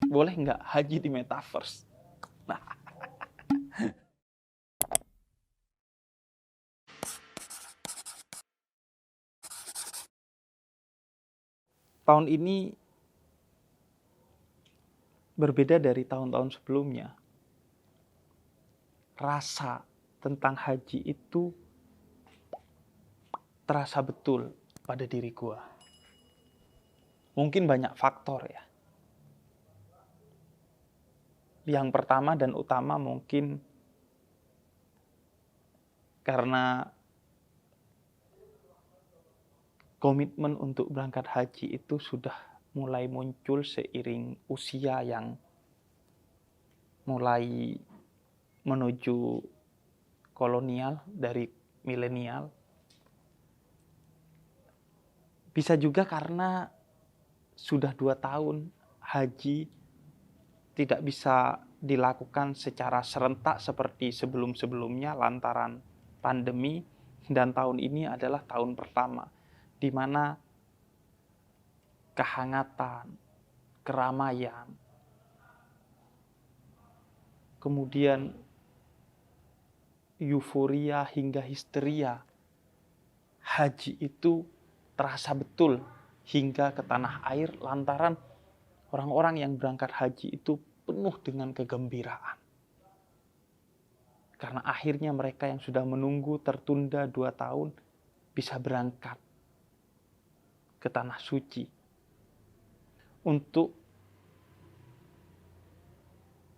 boleh nggak haji di metaverse? Nah, tahun ini berbeda dari tahun-tahun sebelumnya. Rasa tentang haji itu terasa betul pada diri gua. Mungkin banyak faktor ya. Yang pertama dan utama mungkin karena komitmen untuk berangkat haji itu sudah mulai muncul seiring usia yang mulai menuju kolonial dari milenial. Bisa juga karena sudah 2 tahun haji tidak bisa dilakukan secara serentak seperti sebelum-sebelumnya lantaran pandemi, dan tahun ini adalah tahun pertama di mana kehangatan, keramaian, kemudian euforia hingga histeria haji itu terasa betul hingga ke tanah air lantaran orang-orang yang berangkat haji itu penuh dengan kegembiraan. Karena akhirnya mereka yang sudah menunggu tertunda 2 tahun bisa berangkat ke tanah suci untuk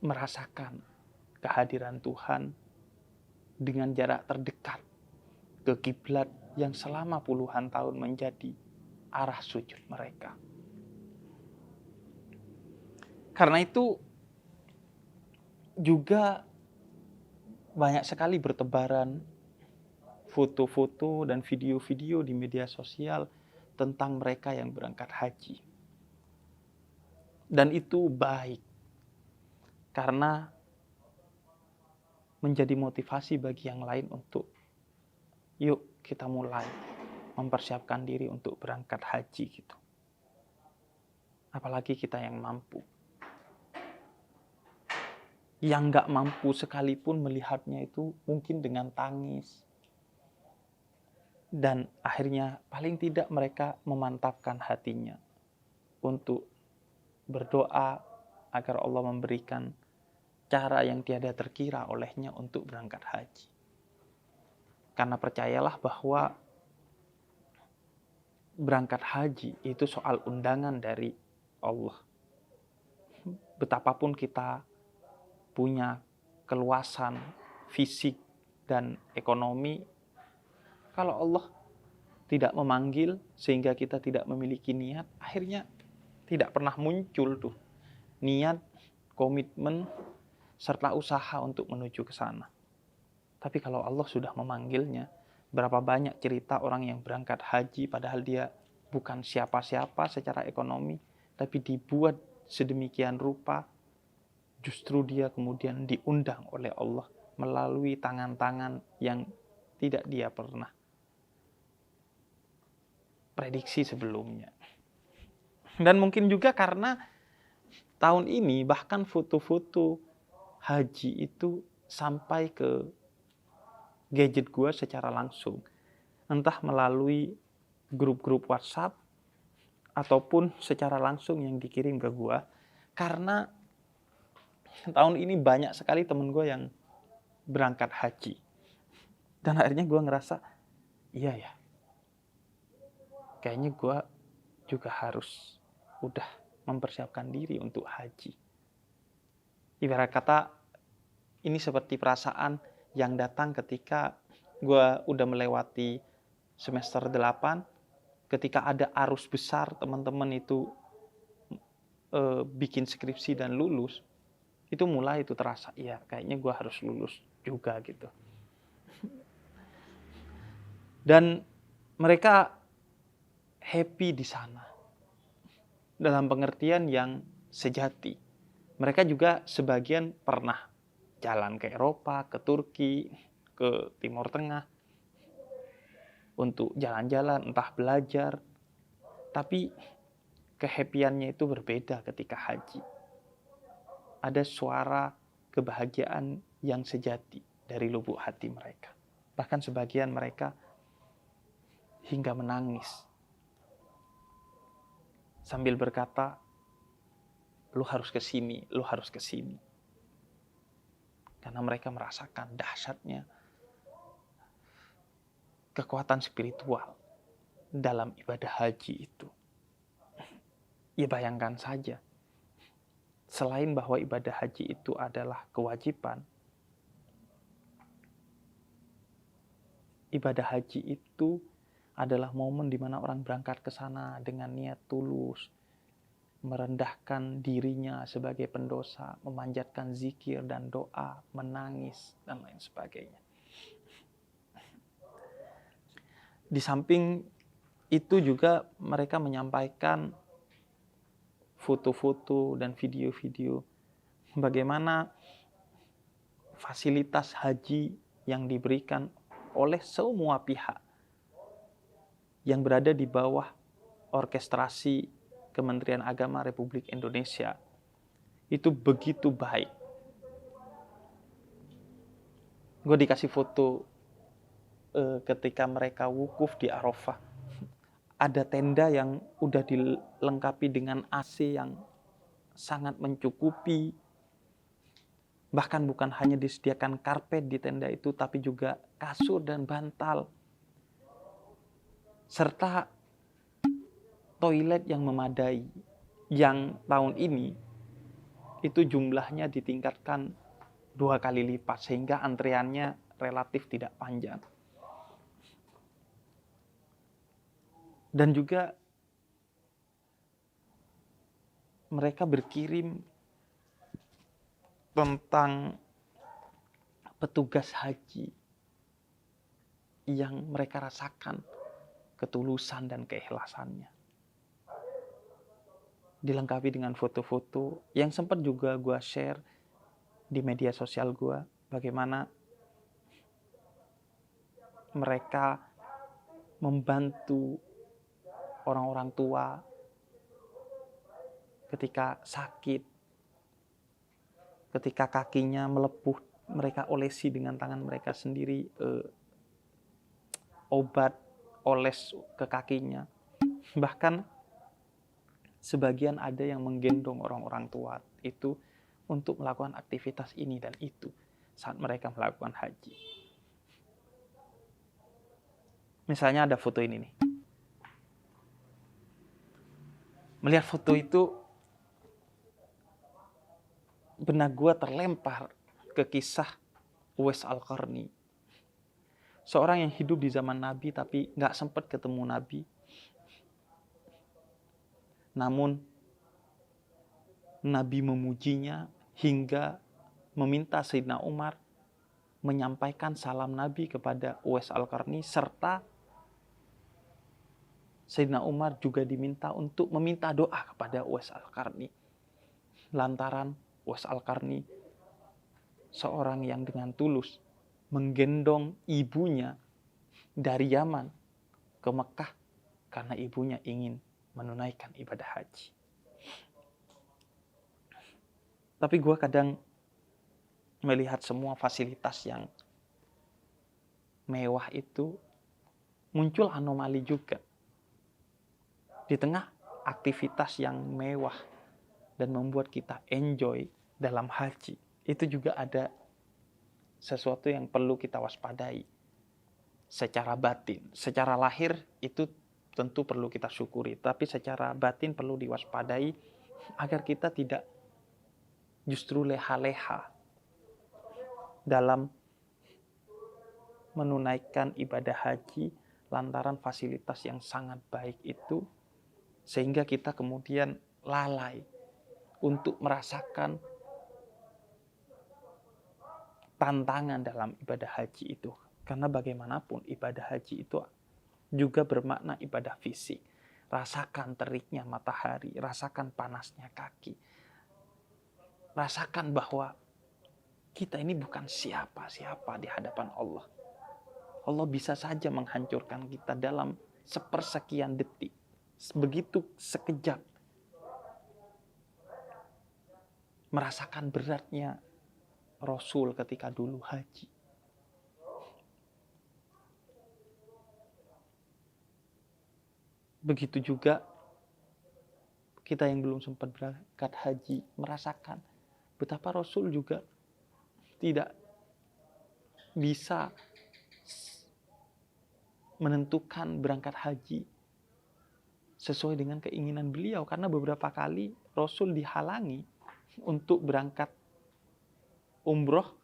merasakan kehadiran Tuhan dengan jarak terdekat ke kiblat yang selama puluhan tahun menjadi arah sujud mereka. Karena itu juga banyak sekali bertebaran foto-foto dan video-video di media sosial tentang mereka yang berangkat haji. Dan itu baik karena menjadi motivasi bagi yang lain untuk yuk kita mulai mempersiapkan diri untuk berangkat haji gitu. Apalagi kita yang mampu. Yang nggak mampu sekalipun melihatnya itu mungkin dengan tangis. Dan akhirnya paling tidak mereka memantapkan hatinya untuk berdoa agar Allah memberikan cara yang tiada terkira olehnya untuk berangkat haji. Karena percayalah bahwa berangkat haji itu soal undangan dari Allah. Betapapun kita punya keluasan fisik dan ekonomi, kalau Allah tidak memanggil sehingga kita tidak memiliki niat, akhirnya tidak pernah muncul tuh niat, komitmen, serta usaha untuk menuju ke sana. Tapi kalau Allah sudah memanggilnya, berapa banyak cerita orang yang berangkat haji padahal dia bukan siapa-siapa secara ekonomi, tapi dibuat sedemikian rupa, justru dia kemudian diundang oleh Allah melalui tangan-tangan yang tidak dia pernah prediksi sebelumnya. Dan mungkin juga karena tahun ini bahkan foto-foto haji itu sampai ke gadget gue secara langsung. Entah melalui grup-grup WhatsApp ataupun secara langsung yang dikirim ke gue. Karena tahun ini banyak sekali temen gue yang berangkat haji. Dan akhirnya gue ngerasa, iya ya, kayaknya gue juga harus udah mempersiapkan diri untuk haji. Ibarat kata, ini seperti perasaan yang datang ketika gue udah melewati semester 8, ketika ada arus besar teman-teman itu bikin skripsi dan lulus, itu mulai itu terasa, iya kayaknya gue harus lulus juga gitu. Dan mereka happy di sana dalam pengertian yang sejati. Mereka juga sebagian pernah jalan ke Eropa, ke Turki, ke Timur Tengah untuk jalan-jalan, entah belajar. Tapi kehappy-annya itu berbeda ketika haji. ada suara kebahagiaan yang sejati dari lubuk hati mereka. Bahkan sebagian mereka hingga menangis sambil berkata, lu harus ke sini, lu harus ke sini. Karena mereka merasakan dahsyatnya kekuatan spiritual dalam ibadah haji itu. Ya bayangkan saja, selain bahwa ibadah haji itu adalah kewajiban, ibadah haji itu adalah momen di mana orang berangkat ke sana dengan niat tulus, merendahkan dirinya sebagai pendosa, memanjatkan zikir dan doa, menangis, dan lain sebagainya. Di samping itu juga mereka menyampaikan foto-foto dan video-video bagaimana fasilitas haji yang diberikan oleh semua pihak yang berada di bawah orkestrasi Kementerian Agama Republik Indonesia itu begitu baik. Gue dikasih foto ketika mereka wukuf di Arafah. Ada tenda yang udah dilengkapi dengan AC yang sangat mencukupi. Bahkan bukan hanya disediakan karpet di tenda itu, tapi juga kasur dan bantal. Serta toilet yang memadai. Yang tahun ini itu jumlahnya ditingkatkan 2 kali lipat sehingga antreannya relatif tidak panjang. Dan juga mereka berkirim tentang petugas haji yang mereka rasakan ketulusan dan keikhlasannya. Dilengkapi dengan foto-foto yang sempat juga gue share di media sosial gue, bagaimana mereka membantu orang-orang tua ketika sakit, ketika kakinya melepuh, mereka olesi dengan tangan mereka sendiri obat oles ke kakinya. Bahkan sebagian ada yang menggendong orang-orang tua itu untuk melakukan aktivitas ini dan itu saat mereka melakukan haji. Misalnya ada foto ini nih. Melihat foto itu, benak gue terlempar ke kisah Uwais Al-Qarni. Seorang yang hidup di zaman Nabi tapi gak sempat ketemu Nabi. Namun Nabi memujinya hingga meminta Sayyidina Umar menyampaikan salam Nabi kepada Uwais Al-Qarni, serta Sayyidina Umar juga diminta untuk meminta doa kepada Uwais Al-Qarni. Lantaran Uwais Al-Qarni seorang yang dengan tulus menggendong ibunya dari Yaman ke Mekah karena ibunya ingin menunaikan ibadah haji. Tapi gue kadang melihat semua fasilitas yang mewah itu muncul anomali juga. Di tengah aktivitas yang mewah dan membuat kita enjoy dalam haji, itu juga ada sesuatu yang perlu kita waspadai secara batin. Secara lahir itu tentu perlu kita syukuri, tapi secara batin perlu diwaspadai agar kita tidak justru leha-leha dalam menunaikan ibadah haji lantaran fasilitas yang sangat baik itu, sehingga kita kemudian lalai untuk merasakan tantangan dalam ibadah haji itu. Karena bagaimanapun ibadah haji itu juga bermakna ibadah fisik. Rasakan teriknya matahari, rasakan panasnya kaki. Rasakan bahwa kita ini bukan siapa-siapa di hadapan Allah. Allah bisa saja menghancurkan kita dalam sepersekian detik. Begitu sekejap. merasakan beratnya Rasul ketika dulu haji. Begitu juga kita yang belum sempat berangkat haji merasakan betapa Rasul juga tidak bisa menentukan berangkat haji sesuai dengan keinginan beliau, karena beberapa kali Rasul dihalangi untuk berangkat umroh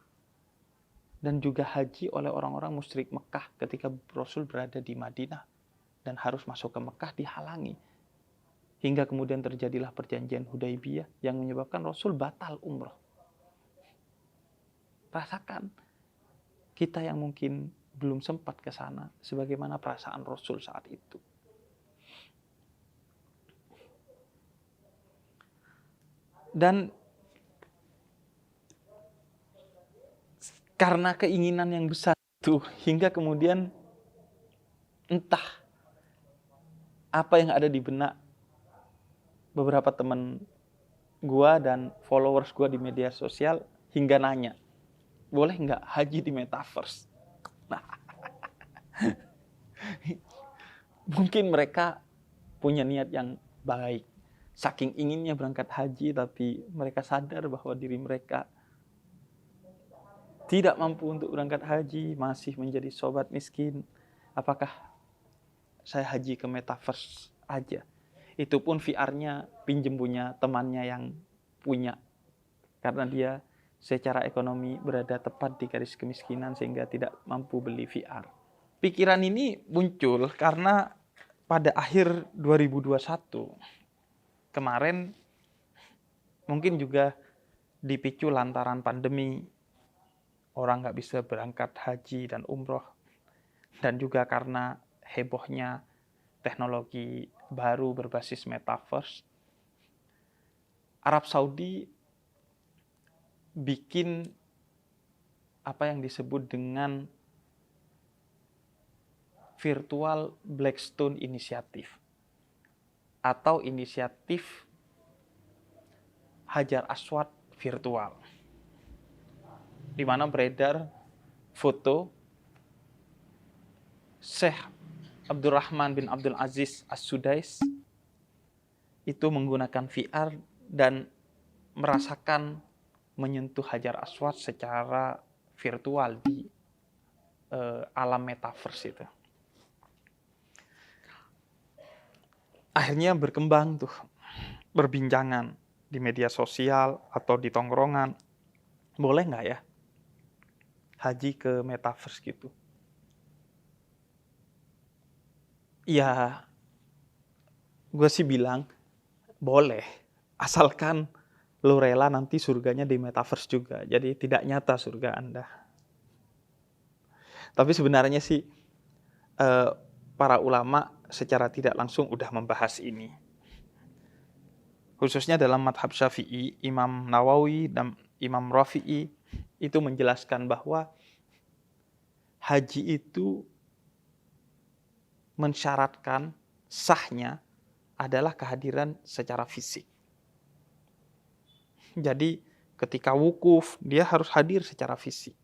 dan juga haji oleh orang-orang musyrik Mekah ketika Rasul berada di Madinah dan harus masuk ke Mekah dihalangi. Hingga kemudian terjadilah perjanjian Hudaibiyah yang menyebabkan Rasul batal umroh. Rasakan kita yang mungkin belum sempat ke sana, sebagaimana perasaan Rasul saat itu. Dan karena keinginan yang besar itu, hingga kemudian entah apa yang ada di benak beberapa teman gua dan followers gua di media sosial hingga nanya, boleh nggak haji di metaverse? Nah, mungkin mereka punya niat yang baik. Saking inginnya berangkat haji, tapi mereka sadar bahwa diri mereka tidak mampu untuk berangkat haji, masih menjadi sobat miskin. Apakah saya haji ke metaverse aja? Itu pun VR-nya pinjem punya temannya yang punya. Karena dia secara ekonomi berada tepat di garis kemiskinan sehingga tidak mampu beli VR. Pikiran ini muncul karena pada akhir 2021 kemarin, mungkin juga dipicu lantaran pandemi, orang nggak bisa berangkat haji dan umroh, dan juga karena hebohnya teknologi baru berbasis metaverse, Arab Saudi bikin apa yang disebut dengan Virtual Blackstone Initiative atau inisiatif Hajar Aswad virtual, di mana beredar foto Syekh Abdurrahman bin Abdul Aziz As-Sudais itu menggunakan VR dan merasakan menyentuh Hajar Aswad secara virtual di alam metaverse itu. Akhirnya berkembang tuh perbincangan di media sosial atau di tongkrongan, boleh nggak ya haji ke metaverse gitu? Ya, gue sih bilang boleh, asalkan lo rela nanti surganya di metaverse juga. Jadi tidak nyata surga Anda. Tapi sebenarnya sih para ulama secara tidak langsung udah membahas ini. Khususnya dalam madhab Syafi'i, Imam Nawawi dan Imam Rafi'i itu menjelaskan bahwa haji itu mensyaratkan sahnya adalah kehadiran secara fisik. Jadi ketika wukuf, dia harus hadir secara fisik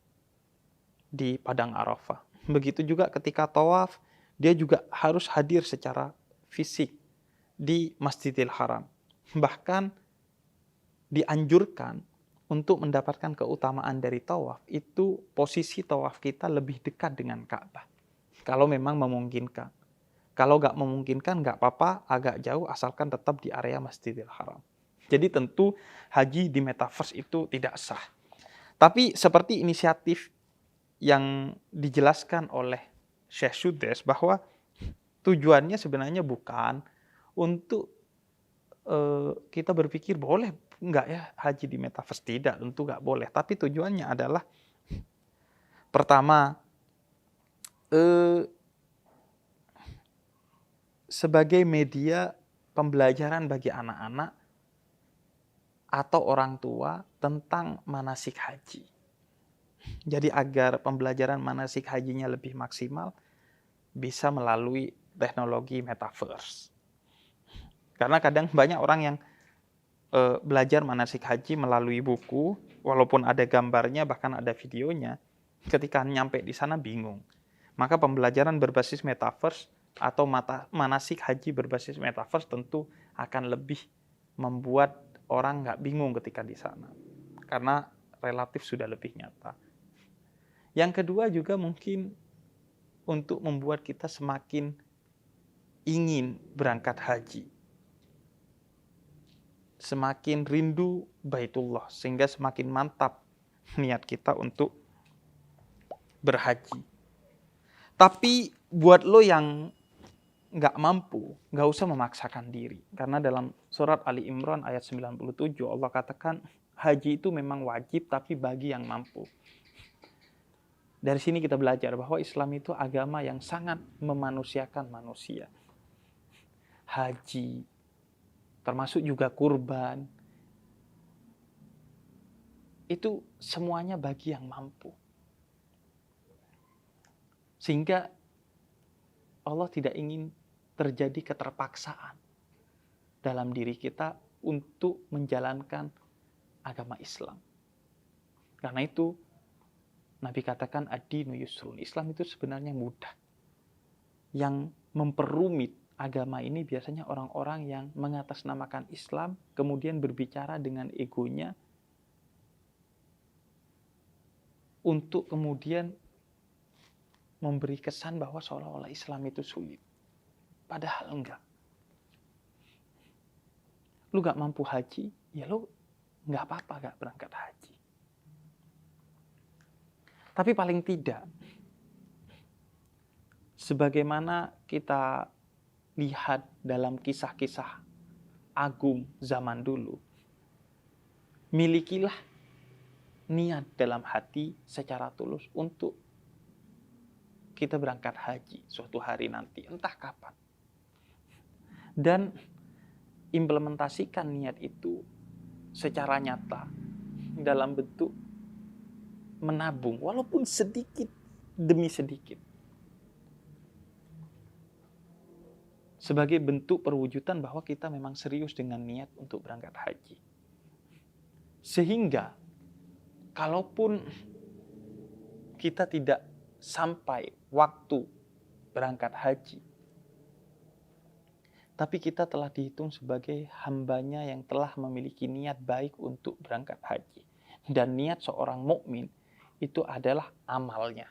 di Padang Arafah. Begitu juga ketika tawaf, dia juga harus hadir secara fisik di Masjidil Haram. Bahkan dianjurkan untuk mendapatkan keutamaan dari tawaf, itu posisi tawaf kita lebih dekat dengan Ka'bah. Kalau memang memungkinkan. Kalau nggak memungkinkan, nggak apa-apa, agak jauh, asalkan tetap di area Masjidil Haram. Jadi tentu haji di metaverse itu tidak sah. Tapi seperti inisiatif yang dijelaskan oleh Syekh Sudais bahwa tujuannya sebenarnya bukan untuk kita berpikir boleh nggak ya haji di metaverse, tidak, tentu nggak boleh. Tapi tujuannya adalah pertama, sebagai media pembelajaran bagi anak-anak atau orang tua tentang manasik haji. Jadi agar pembelajaran manasik hajinya lebih maksimal, bisa melalui teknologi metaverse. Karena kadang banyak orang yang belajar manasik haji melalui buku, walaupun ada gambarnya, bahkan ada videonya, ketika nyampe di sana bingung. Maka pembelajaran berbasis metaverse atau manasik haji berbasis metaverse tentu akan lebih membuat orang nggak bingung ketika di sana. Karena relatif sudah lebih nyata. Yang kedua juga mungkin untuk membuat kita semakin ingin berangkat haji. Semakin rindu Baitullah, sehingga semakin mantap niat kita untuk berhaji. Tapi buat lo yang nggak mampu, nggak usah memaksakan diri. Karena dalam surat Ali Imran ayat 97 Allah katakan haji itu memang wajib tapi bagi yang mampu. Dari sini kita belajar bahwa Islam itu agama yang sangat memanusiakan manusia. Haji, termasuk juga kurban, itu semuanya bagi yang mampu. Sehingga Allah tidak ingin terjadi keterpaksaan dalam diri kita untuk menjalankan agama Islam. Karena itu Nabi katakan ad-dinu yusrun. Islam itu sebenarnya mudah. Yang memperumit agama ini biasanya orang-orang yang mengatasnamakan Islam, kemudian berbicara dengan egonya, untuk kemudian memberi kesan bahwa seolah-olah Islam itu sulit. Padahal enggak. Lu gak mampu haji, ya lu gak apa-apa gak berangkat haji. Tapi paling tidak, sebagaimana kita lihat dalam kisah-kisah agung zaman dulu, milikilah niat dalam hati secara tulus untuk kita berangkat haji suatu hari nanti, entah kapan. Dan implementasikan niat itu secara nyata dalam bentuk menabung, walaupun sedikit demi sedikit. Sebagai bentuk perwujudan bahwa kita memang serius dengan niat untuk berangkat haji. Sehingga, kalaupun kita tidak sampai waktu berangkat haji, tapi kita telah dihitung sebagai hambanya yang telah memiliki niat baik untuk berangkat haji. Dan niat seorang mukmin itu adalah amalnya.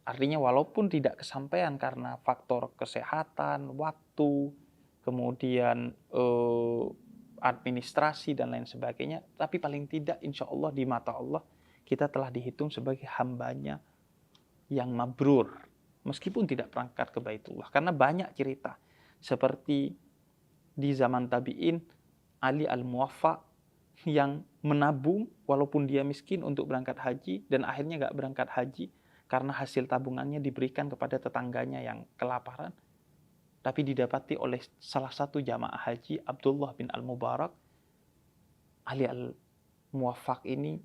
Artinya walaupun tidak kesampaian karena faktor kesehatan, waktu, kemudian administrasi dan lain sebagainya, tapi paling tidak insya Allah di mata Allah kita telah dihitung sebagai hambanya yang mabrur, meskipun tidak berangkat ke Baitullah. Karena banyak cerita seperti di zaman tabi'in, Ali al-Muwaffa yang menabung walaupun dia miskin untuk berangkat haji, dan akhirnya gak berangkat haji karena hasil tabungannya diberikan kepada tetangganya yang kelaparan. Tapi didapati oleh salah satu jamaah haji, Abdullah bin Al-Mubarak. Ali al-Muwaffaq ini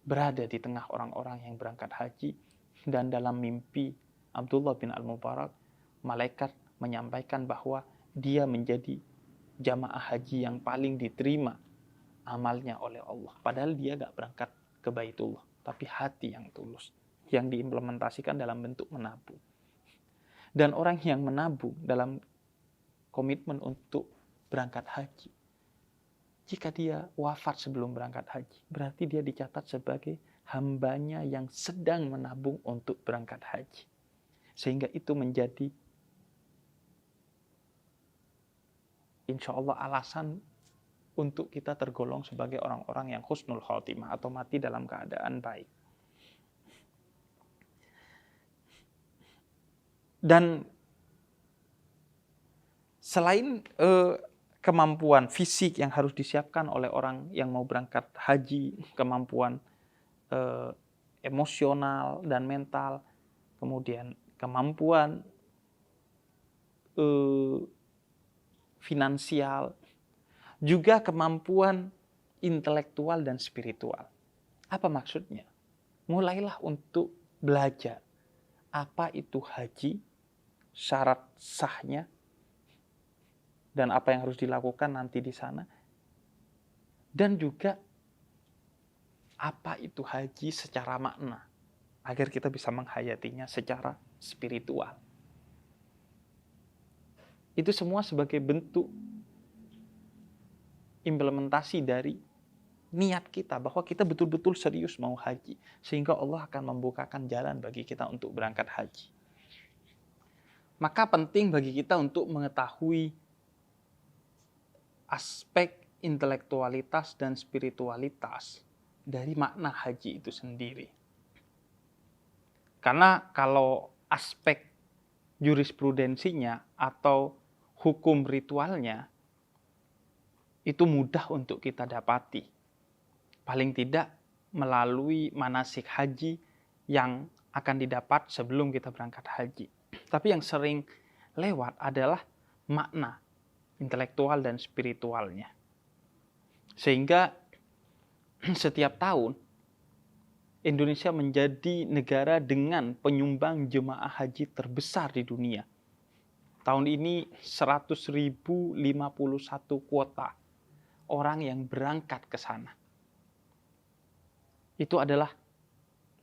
berada di tengah orang-orang yang berangkat haji, dan dalam mimpi Abdullah bin Al-Mubarak, malaikat menyampaikan bahwa dia menjadi jamaah haji yang paling diterima amalnya oleh Allah. Padahal dia gak berangkat ke Baitullah, tapi hati yang tulus, yang diimplementasikan dalam bentuk menabung. Dan orang yang menabung dalam komitmen untuk berangkat haji, jika dia wafat sebelum berangkat haji, berarti dia dicatat sebagai hambanya yang sedang menabung untuk berangkat haji. Sehingga itu menjadi insya Allah alasan untuk kita tergolong sebagai orang-orang yang husnul khotimah atau mati dalam keadaan baik. Dan selain kemampuan fisik yang harus disiapkan oleh orang yang mau berangkat haji, kemampuan emosional dan mental, kemudian kemampuan finansial, juga kemampuan intelektual dan spiritual. Apa maksudnya? Mulailah untuk belajar apa itu haji, syarat sahnya, dan apa yang harus dilakukan nanti di sana. Dan juga apa itu haji secara makna, agar kita bisa menghayatinya secara spiritual. Itu semua sebagai bentuk implementasi dari niat kita bahwa kita betul-betul serius mau haji, sehingga Allah akan membukakan jalan bagi kita untuk berangkat haji. Maka penting bagi kita untuk mengetahui aspek intelektualitas dan spiritualitas dari makna haji itu sendiri. Karena kalau aspek jurisprudensinya atau hukum ritualnya itu mudah untuk kita dapati. Paling tidak melalui manasik haji yang akan didapat sebelum kita berangkat haji. Tapi yang sering lewat adalah makna intelektual dan spiritualnya. Sehingga setiap tahun Indonesia menjadi negara dengan penyumbang jemaah haji terbesar di dunia. Tahun ini 100.051 kuota orang yang berangkat ke sana. Itu adalah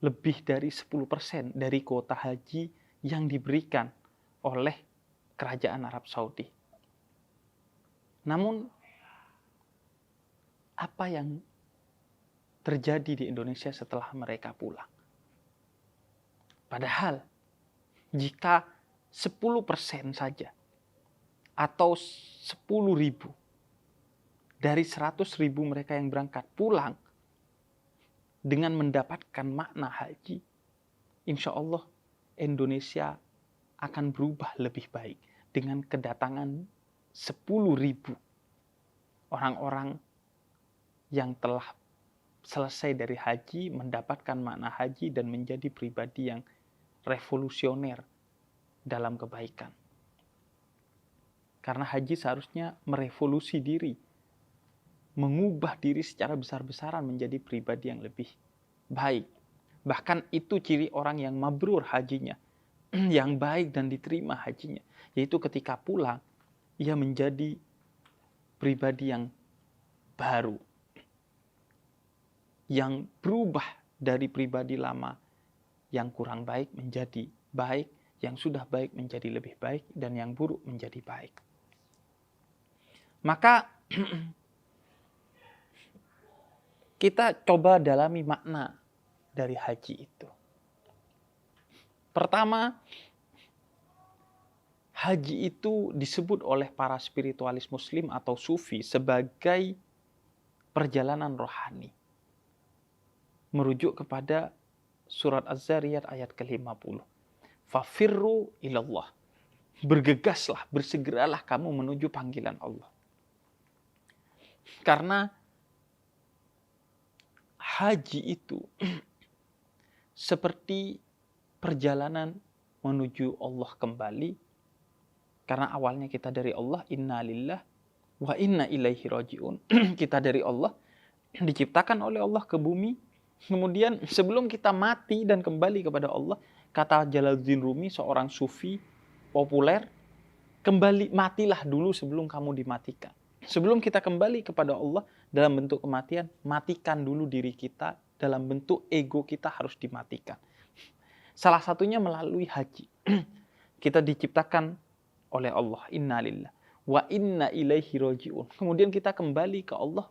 lebih dari 10% dari kuota haji yang diberikan oleh Kerajaan Arab Saudi. Namun, apa yang terjadi di Indonesia setelah mereka pulang? Padahal, jika 10% saja, atau 10.000 dari 100.000 mereka yang berangkat pulang, dengan mendapatkan makna haji, insya Allah Indonesia akan berubah lebih baik dengan kedatangan 10.000 orang-orang yang telah selesai dari haji, mendapatkan makna haji dan menjadi pribadi yang revolusioner dalam kebaikan. Karena haji seharusnya merevolusi diri, mengubah diri secara besar-besaran menjadi pribadi yang lebih baik. Bahkan itu ciri orang yang mabrur hajinya, yang baik dan diterima hajinya, yaitu ketika pulang ia menjadi pribadi yang baru, yang berubah dari pribadi lama yang kurang baik menjadi baik, yang sudah baik menjadi lebih baik, dan yang buruk menjadi baik. Maka kita coba dalami makna dari haji itu. Pertama, haji itu disebut oleh para spiritualis muslim atau sufi sebagai perjalanan rohani. Merujuk kepada surat Az-Zariyat ayat ke-50. Fafirru ilallah. Bergegaslah, bersegeralah kamu menuju panggilan Allah. Karena haji itu seperti perjalanan menuju Allah kembali. Karena awalnya kita dari Allah, inna lillah wa inna ilaihi raji'un. Kita dari Allah, diciptakan oleh Allah ke bumi. Kemudian sebelum kita mati dan kembali kepada Allah, kata Jalaluddin Rumi, seorang sufi populer, kembali matilah dulu sebelum kamu dimatikan. Sebelum kita kembali kepada Allah dalam bentuk kematian, matikan dulu diri kita dalam bentuk ego kita harus dimatikan. Salah satunya melalui haji. Kita diciptakan oleh Allah, inna lillah wa inna ilaihi raji'un. Kemudian kita kembali ke Allah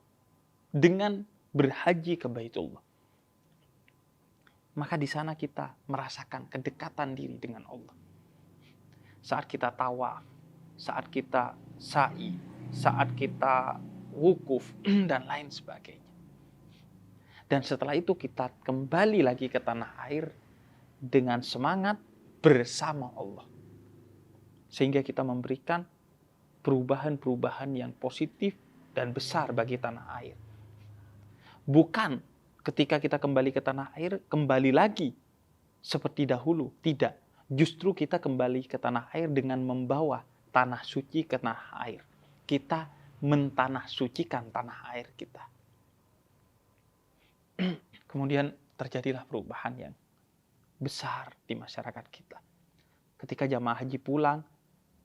dengan berhaji ke Baitullah. Maka di sana kita merasakan kedekatan diri dengan Allah. Saat kita tawaf, saat kita sa'i, saat kita wukuf, dan lain sebagainya. Dan setelah itu kita kembali lagi ke tanah air dengan semangat bersama Allah. Sehingga kita memberikan perubahan-perubahan yang positif dan besar bagi tanah air. Bukan ketika kita kembali ke tanah air, kembali lagi seperti dahulu. Tidak. Justru kita kembali ke tanah air dengan membawa tanah suci ke tanah air. Kita mentanah sucikan tanah air kita. Kemudian terjadilah perubahan yang besar di masyarakat kita. Ketika jamaah haji pulang,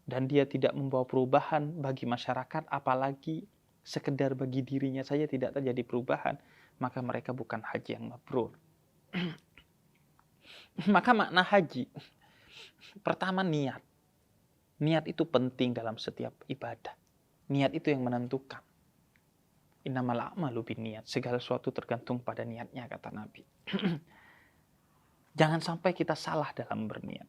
dan dia tidak membawa perubahan bagi masyarakat, apalagi sekedar bagi dirinya saja tidak terjadi perubahan, maka mereka bukan haji yang mabrur. Maka makna haji, pertama niat. Niat itu penting dalam setiap ibadah. Niat itu yang menentukan. Innamal a'malu binniyat. Segala sesuatu tergantung pada niatnya, kata Nabi. Jangan sampai kita salah dalam berniat.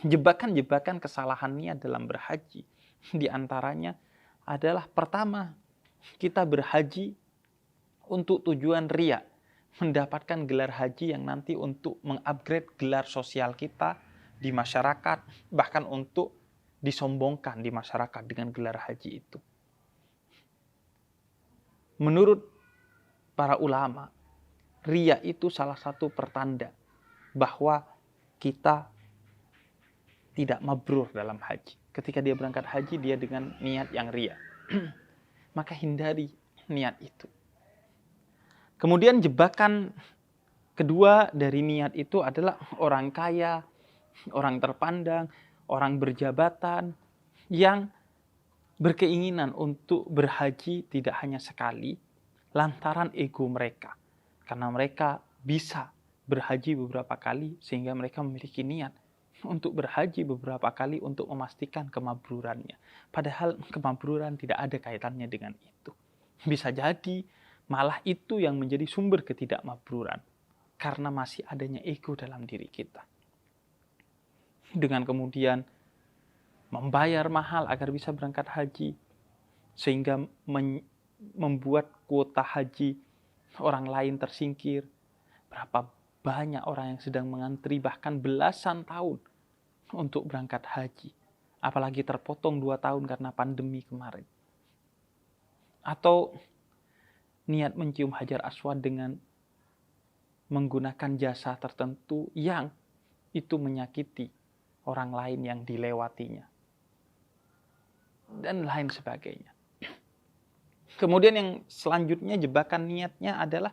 Jebakan-jebakan kesalahan niat dalam berhaji, di antaranya adalah pertama, kita berhaji untuk tujuan riya, mendapatkan gelar haji yang nanti untuk mengupgrade gelar sosial kita di masyarakat, bahkan untuk disombongkan di masyarakat dengan gelar haji itu. Menurut para ulama, riya itu salah satu pertanda bahwa kita tidak mabrur dalam haji. Ketika dia berangkat haji, dia dengan niat yang riya. Maka hindari niat itu. Kemudian jebakan kedua dari niat itu adalah orang kaya, orang terpandang, orang berjabatan yang berkeinginan untuk berhaji tidak hanya sekali lantaran ego mereka. Karena mereka bisa berhaji beberapa kali sehingga mereka memiliki niat untuk berhaji beberapa kali untuk memastikan kemabrurannya. Padahal kemabruran tidak ada kaitannya dengan itu. Bisa jadi malah itu yang menjadi sumber ketidakmabruran karena masih adanya ego dalam diri kita. Dengan kemudian membayar mahal agar bisa berangkat haji, sehingga membuat kuota haji orang lain tersingkir. Berapa banyak orang yang sedang mengantri bahkan belasan tahun untuk berangkat haji. Apalagi terpotong 2 tahun karena pandemi kemarin. Atau niat mencium Hajar Aswad dengan menggunakan jasa tertentu yang itu menyakiti orang lain yang dilewatinya. Dan lain sebagainya. Kemudian yang selanjutnya jebakan niatnya adalah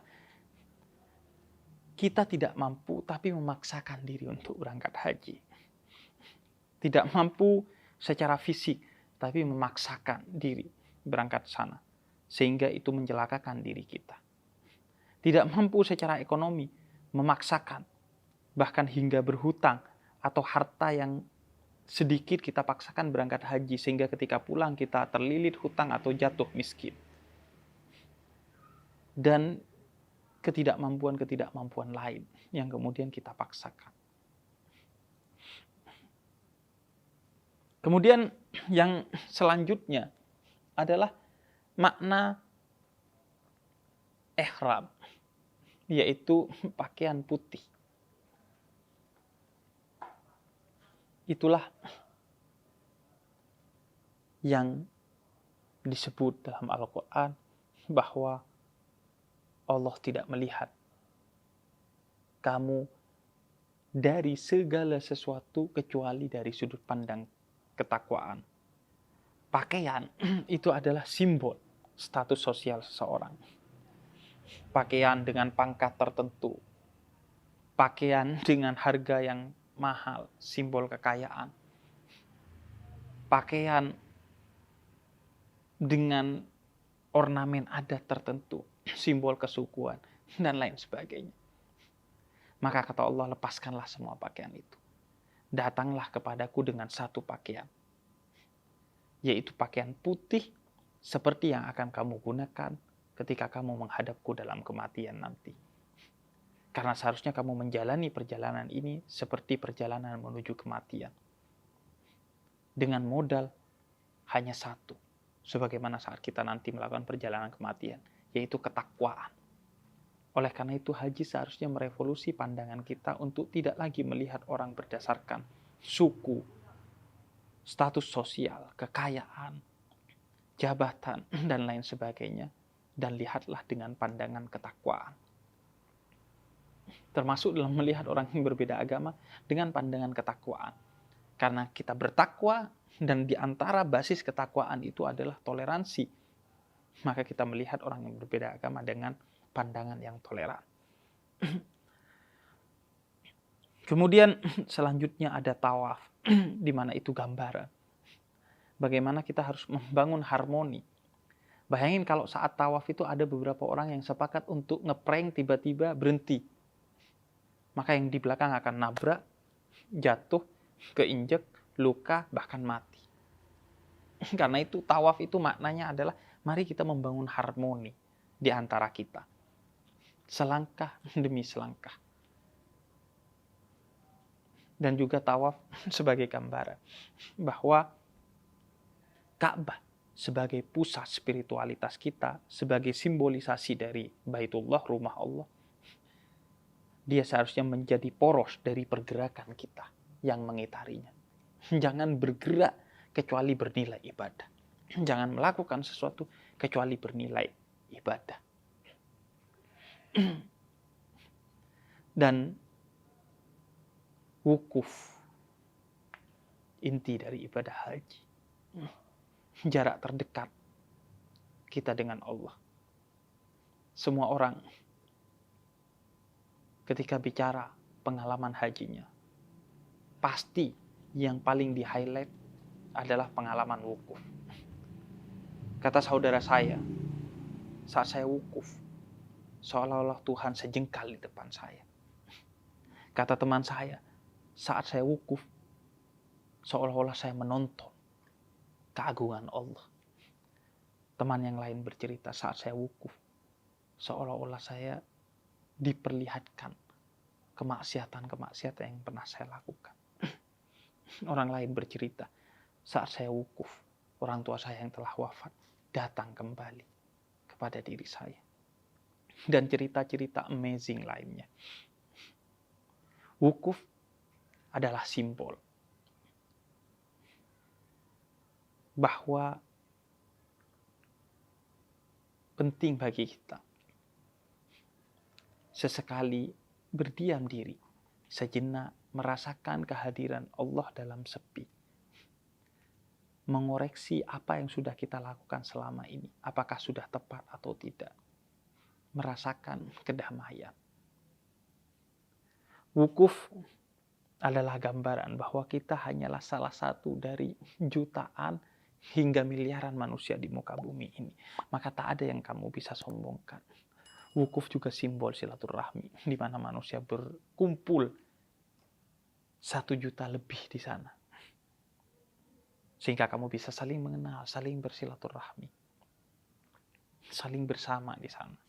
kita tidak mampu tapi memaksakan diri untuk berangkat haji. Tidak mampu secara fisik tapi memaksakan diri berangkat sana. Sehingga itu mencelakakan diri kita. Tidak mampu secara ekonomi, memaksakan. Bahkan hingga berhutang atau harta yang sedikit kita paksakan berangkat haji sehingga ketika pulang kita terlilit hutang atau jatuh miskin. Dan ketidakmampuan lain yang kemudian kita paksakan. Kemudian yang selanjutnya adalah makna ihram, yaitu pakaian putih. Itulah yang disebut dalam Al-Quran bahwa Allah tidak melihat kamu dari segala sesuatu kecuali dari sudut pandang ketakwaan. Pakaian itu adalah simbol status sosial seseorang. Pakaian dengan pangkat tertentu. Pakaian dengan harga yang mahal, simbol kekayaan. Pakaian dengan ornamen adat tertentu, simbol kesukuan, dan lain sebagainya. Maka kata Allah, lepaskanlah semua pakaian itu. Datanglah kepadaku dengan satu pakaian, yaitu pakaian putih seperti yang akan kamu gunakan ketika kamu menghadapku dalam kematian nanti. Karena seharusnya kamu menjalani perjalanan ini seperti perjalanan menuju kematian. Dengan modal hanya satu. Sebagaimana saat kita nanti melakukan perjalanan kematian. Yaitu ketakwaan. Oleh karena itu haji seharusnya merevolusi pandangan kita untuk tidak lagi melihat orang berdasarkan suku, status sosial, kekayaan, jabatan, dan lain sebagainya. Dan lihatlah dengan pandangan ketakwaan. Termasuk dalam melihat orang yang berbeda agama dengan pandangan ketakwaan. Karena kita bertakwa dan di antara basis ketakwaan itu adalah toleransi. Maka kita melihat orang yang berbeda agama dengan pandangan yang toleran. Kemudian selanjutnya ada tawaf, di mana itu gambaran. bagaimana kita harus membangun harmoni. Bayangin kalau saat tawaf itu ada beberapa orang yang sepakat untuk ngeprank tiba-tiba berhenti. Maka yang di belakang akan nabrak, jatuh, keinjek, luka, bahkan mati. Karena itu tawaf itu maknanya adalah mari kita membangun harmoni di antara kita. Selangkah demi selangkah. Dan juga tawaf sebagai gambaran bahwa Ka'bah sebagai pusat spiritualitas kita, sebagai simbolisasi dari Baitullah, rumah Allah, dia seharusnya menjadi poros dari pergerakan kita yang mengitarinya. Jangan bergerak kecuali bernilai ibadah. Jangan melakukan sesuatu kecuali bernilai ibadah. Dan wukuf, inti dari ibadah haji, jarak terdekat kita dengan Allah. Semua orang ketika bicara pengalaman hajinya, pasti yang paling di-highlight adalah pengalaman wukuf. Kata saudara saya, saat saya wukuf, seolah-olah Tuhan sejengkal di depan saya. Kata teman saya, saat saya wukuf, seolah-olah saya menonton keagungan Allah. Teman yang lain bercerita, saat saya wukuf, seolah-olah saya diperlihatkan kemaksiatan-kemaksiatan yang pernah saya lakukan. Orang lain bercerita, saat saya wukuf, orang tua saya yang telah wafat datang kembali kepada diri saya. Dan cerita-cerita amazing lainnya. Wukuf adalah simbol bahwa penting bagi kita sesekali berdiam diri, sejenak merasakan kehadiran Allah dalam sepi. Mengoreksi apa yang sudah kita lakukan selama ini, apakah sudah tepat atau tidak. Merasakan kedamaian. Wukuf adalah gambaran bahwa kita hanyalah salah satu dari jutaan hingga miliaran manusia di muka bumi ini. Maka tak ada yang kamu bisa sombongkan. Wukuf juga simbol silaturahmi, di mana manusia berkumpul 1 juta lebih di sana. Sehingga kamu bisa saling mengenal, saling bersilaturahmi, saling bersama di sana.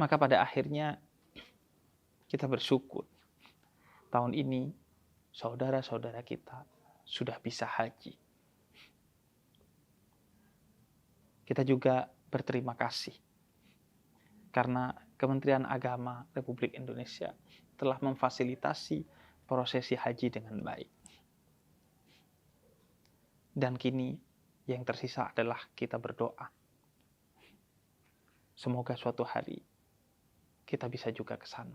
Maka pada akhirnya kita bersyukur tahun ini saudara-saudara kita sudah bisa haji. Kita juga berterima kasih karena Kementerian Agama Republik Indonesia telah memfasilitasi prosesi haji dengan baik. Dan kini yang tersisa adalah kita berdoa. Semoga suatu hari kita bisa juga ke sana.